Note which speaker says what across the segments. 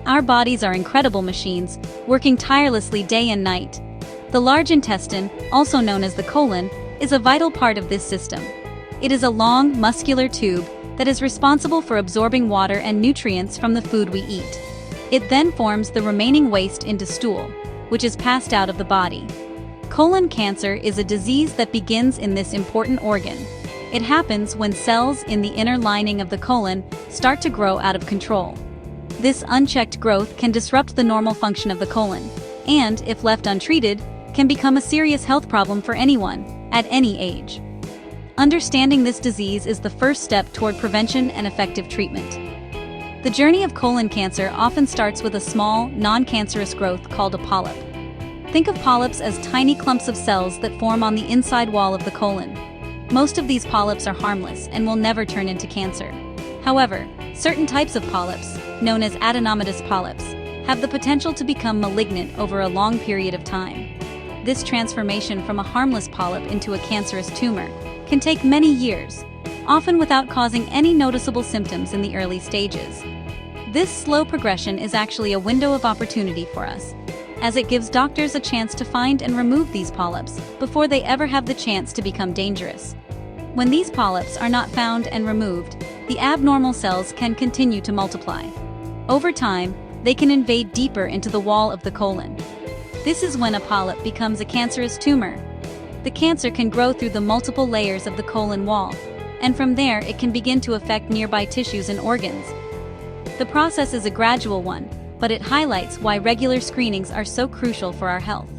Speaker 1: Our bodies are incredible machines, working tirelessly day and night. The large intestine, also known as the colon, is a vital part of this system. It is a long, muscular tube that is responsible for absorbing water and nutrients from the food we eat. It then forms the remaining waste into stool, which is passed out of the body. Colon cancer is a disease that begins in this important organ. It happens when cells in the inner lining of the colon start to grow out of control. This unchecked growth can disrupt the normal function of the colon, and, if left untreated, can become a serious health problem for anyone, at any age. Understanding this disease is the first step toward prevention and effective treatment. The journey of colon cancer often starts with a small, non-cancerous growth called a polyp. Think of polyps as tiny clumps of cells that form on the inside wall of the colon. Most of these polyps are harmless and will never turn into cancer. However, certain types of polyps, known as adenomatous polyps, have the potential to become malignant over a long period of time. This transformation from a harmless polyp into a cancerous tumor can take many years, often without causing any noticeable symptoms in the early stages. This slow progression is actually a window of opportunity for us, as it gives doctors a chance to find and remove these polyps before they ever have the chance to become dangerous. When these polyps are not found and removed, the abnormal cells can continue to multiply. Over time, they can invade deeper into the wall of the colon. This is when a polyp becomes a cancerous tumor. The cancer can grow through the multiple layers of the colon wall, and from there it can begin to affect nearby tissues and organs. The process is a gradual one, but it highlights why regular screenings are so crucial for our health.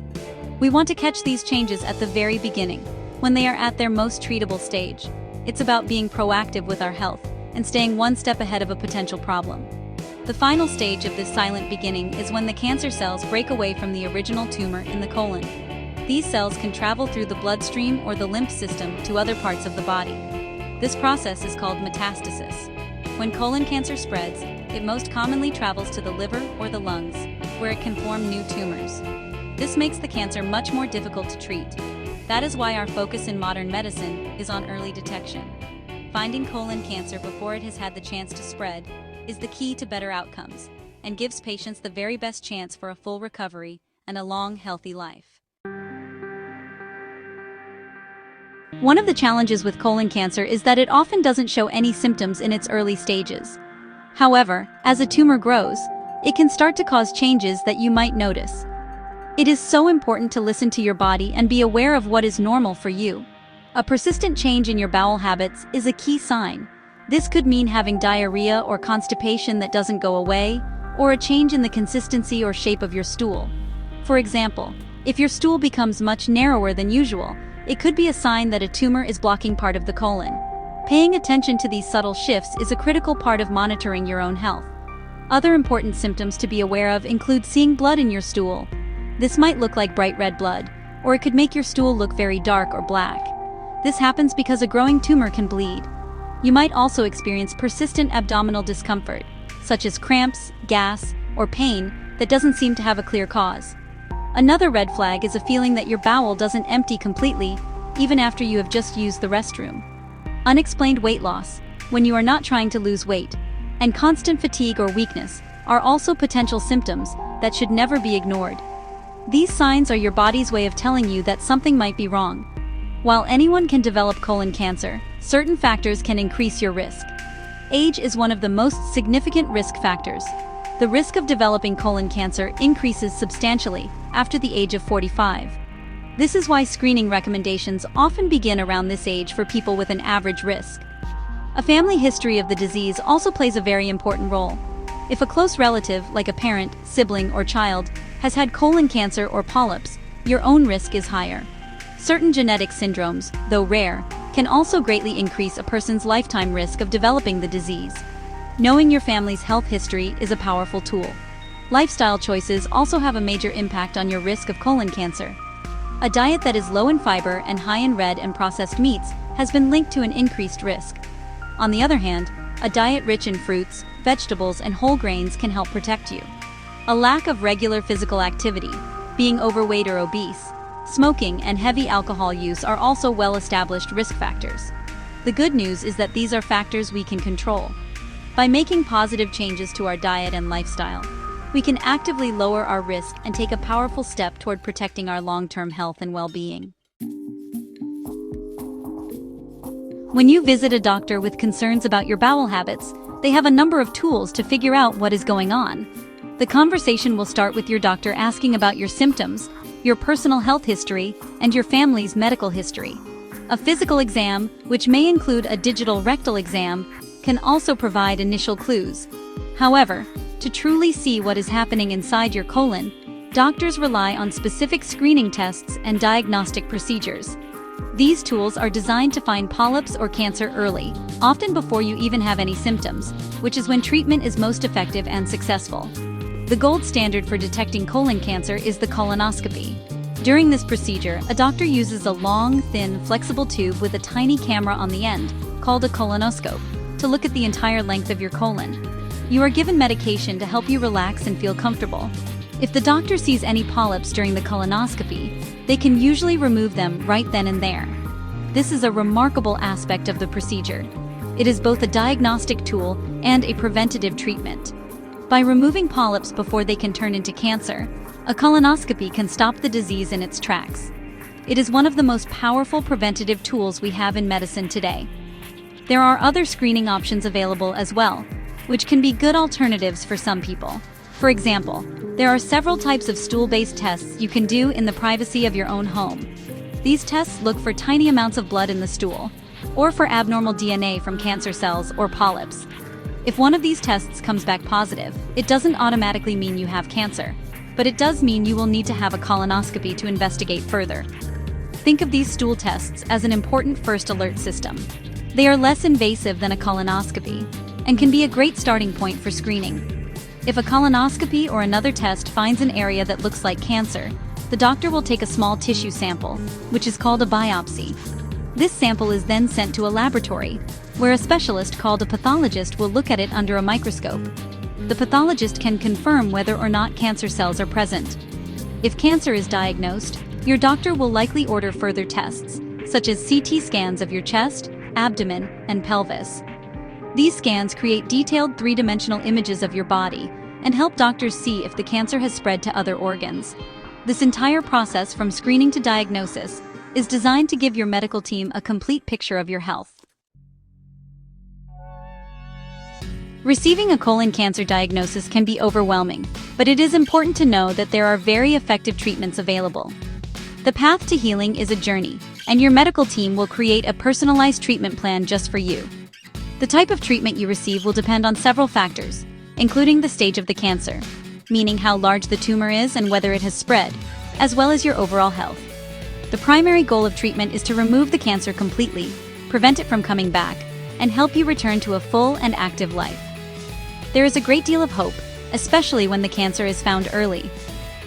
Speaker 1: We want to catch these changes at the very beginning, when they are at their most treatable stage. It's about being proactive with our health and staying one step ahead of a potential problem. The final stage of this silent beginning is when the cancer cells break away from the original tumor in the colon. These cells can travel through the bloodstream or the lymph system to other parts of the body. This process is called metastasis. When colon cancer spreads, it most commonly travels to the liver or the lungs, where it can form new tumors. This makes the cancer much more difficult to treat. That is why our focus in modern medicine is on early detection. Finding colon cancer before it has had the chance to spread is the key to better outcomes, and gives patients the very best chance for a full recovery and a long, healthy life. One of the challenges with colon cancer is that it often doesn't show any symptoms in its early stages. However, as a tumor grows, it can start to cause changes that you might notice. It is so important to listen to your body and be aware of what is normal for you. A persistent change in your bowel habits is a key sign. This could mean having diarrhea or constipation that doesn't go away, or a change in the consistency or shape of your stool. For example, if your stool becomes much narrower than usual, it could be a sign that a tumor is blocking part of the colon. Paying attention to these subtle shifts is a critical part of monitoring your own health. Other important symptoms to be aware of include seeing blood in your stool. This might look like bright red blood, or it could make your stool look very dark or black. This happens because a growing tumor can bleed. You might also experience persistent abdominal discomfort, such as cramps, gas, or pain that doesn't seem to have a clear cause. Another red flag is a feeling that your bowel doesn't empty completely, even after you have just used the restroom. Unexplained weight loss, when you are not trying to lose weight, and constant fatigue or weakness are also potential symptoms that should never be ignored. These signs are your body's way of telling you that something might be wrong. While anyone can develop colon cancer, certain factors can increase your risk. Age is one of the most significant risk factors. The risk of developing colon cancer increases substantially after the age of 45. This is why screening recommendations often begin around this age for people with an average risk. A family history of the disease also plays a very important role. If a close relative, like a parent, sibling, or child, has had colon cancer or polyps, your own risk is higher. Certain genetic syndromes, though rare, can also greatly increase a person's lifetime risk of developing the disease. Knowing your family's health history is a powerful tool. Lifestyle choices also have a major impact on your risk of colon cancer. A diet that is low in fiber and high in red and processed meats has been linked to an increased risk. On the other hand, a diet rich in fruits, vegetables, and whole grains can help protect you. A lack of regular physical activity, being overweight or obese, smoking, and heavy alcohol use are also well-established risk factors. The good news is that these are factors we can control. By making positive changes to our diet and lifestyle, we can actively lower our risk and take a powerful step toward protecting our long-term health and well-being. When you visit a doctor with concerns about your bowel habits, they have a number of tools to figure out what is going on. The conversation will start with your doctor asking about your symptoms, your personal health history, and your family's medical history. A physical exam, which may include a digital rectal exam, can also provide initial clues. However, to truly see what is happening inside your colon, doctors rely on specific screening tests and diagnostic procedures. These tools are designed to find polyps or cancer early, often before you even have any symptoms, which is when treatment is most effective and successful. The gold standard for detecting colon cancer is the colonoscopy. During this procedure, a doctor uses a long, thin, flexible tube with a tiny camera on the end, called a colonoscope, to look at the entire length of your colon. You are given medication to help you relax and feel comfortable. If the doctor sees any polyps during the colonoscopy, they can usually remove them right then and there. This is a remarkable aspect of the procedure. It is both a diagnostic tool and a preventative treatment. By removing polyps before they can turn into cancer, a colonoscopy can stop the disease in its tracks. It is one of the most powerful preventative tools we have in medicine today. There are other screening options available as well, which can be good alternatives for some people. For example, there are several types of stool-based tests you can do in the privacy of your own home. These tests look for tiny amounts of blood in the stool, or for abnormal DNA from cancer cells or polyps. If one of these tests comes back positive, it doesn't automatically mean you have cancer, but it does mean you will need to have a colonoscopy to investigate further. Think of these stool tests as an important first alert system. They are less invasive than a colonoscopy and can be a great starting point for screening. If a colonoscopy or another test finds an area that looks like cancer, the doctor will take a small tissue sample, which is called a biopsy. This sample is then sent to a laboratory, where a specialist called a pathologist will look at it under a microscope. The pathologist can confirm whether or not cancer cells are present. If cancer is diagnosed, your doctor will likely order further tests, such as CT scans of your chest, abdomen, and pelvis. These scans create detailed three-dimensional images of your body and help doctors see if the cancer has spread to other organs. This entire process from screening to diagnosis is designed to give your medical team a complete picture of your health. Receiving a colon cancer diagnosis can be overwhelming, but it is important to know that there are very effective treatments available. The path to healing is a journey, and your medical team will create a personalized treatment plan just for you. The type of treatment you receive will depend on several factors, including the stage of the cancer, meaning how large the tumor is and whether it has spread, as well as your overall health. The primary goal of treatment is to remove the cancer completely, prevent it from coming back, and help you return to a full and active life. There is a great deal of hope, especially when the cancer is found early.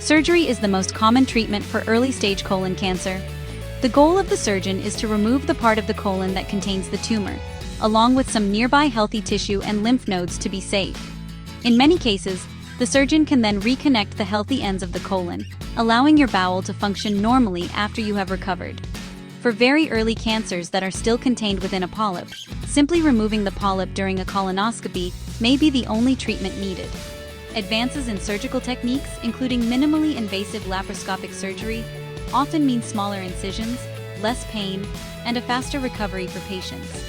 Speaker 1: Surgery is the most common treatment for early-stage colon cancer. The goal of the surgeon is to remove the part of the colon that contains the tumor, along with some nearby healthy tissue and lymph nodes to be safe. In many cases, the surgeon can then reconnect the healthy ends of the colon, allowing your bowel to function normally after you have recovered. For very early cancers that are still contained within a polyp, simply removing the polyp during a colonoscopy may be the only treatment needed. Advances in surgical techniques, including minimally invasive laparoscopic surgery, often mean smaller incisions, less pain, and a faster recovery for patients.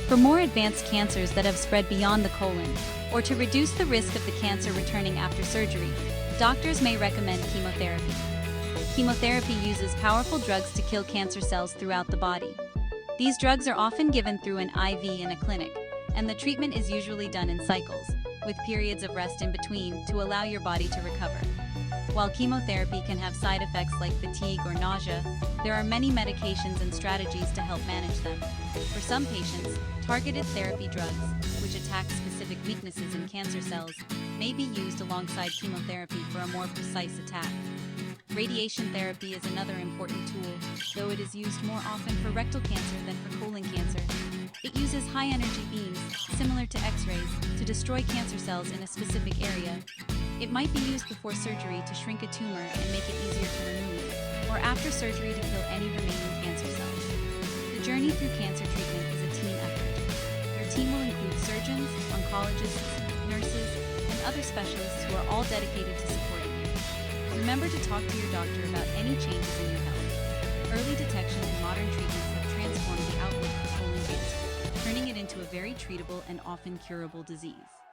Speaker 1: For more advanced cancers that have spread beyond the colon, or to reduce the risk of the cancer returning after surgery, doctors may recommend chemotherapy. Chemotherapy uses powerful drugs to kill cancer cells throughout the body. These drugs are often given through an IV in a clinic, and the treatment is usually done in cycles, with periods of rest in between to allow your body to recover. While chemotherapy can have side effects like fatigue or nausea, there are many medications and strategies to help manage them. For some patients, targeted therapy drugs, which attack specific weaknesses in cancer cells, may be used alongside chemotherapy for a more precise attack. Radiation therapy is another important tool, though it is used more often for rectal cancer than for colon cancer. It uses high-energy beams, similar to X-rays, to destroy cancer cells in a specific area. It might be used before surgery to shrink a tumor and make it easier to remove, or after surgery to kill any remaining cancer cells. The journey through cancer treatment is a team effort. Your team will include surgeons, oncologists, nurses, and other specialists who are all dedicated to supporting you. Remember to talk to your doctor about any changes in your health. Early detection and modern treatments have transformed the outlook for colon cancer, turning it into a very treatable and often curable disease.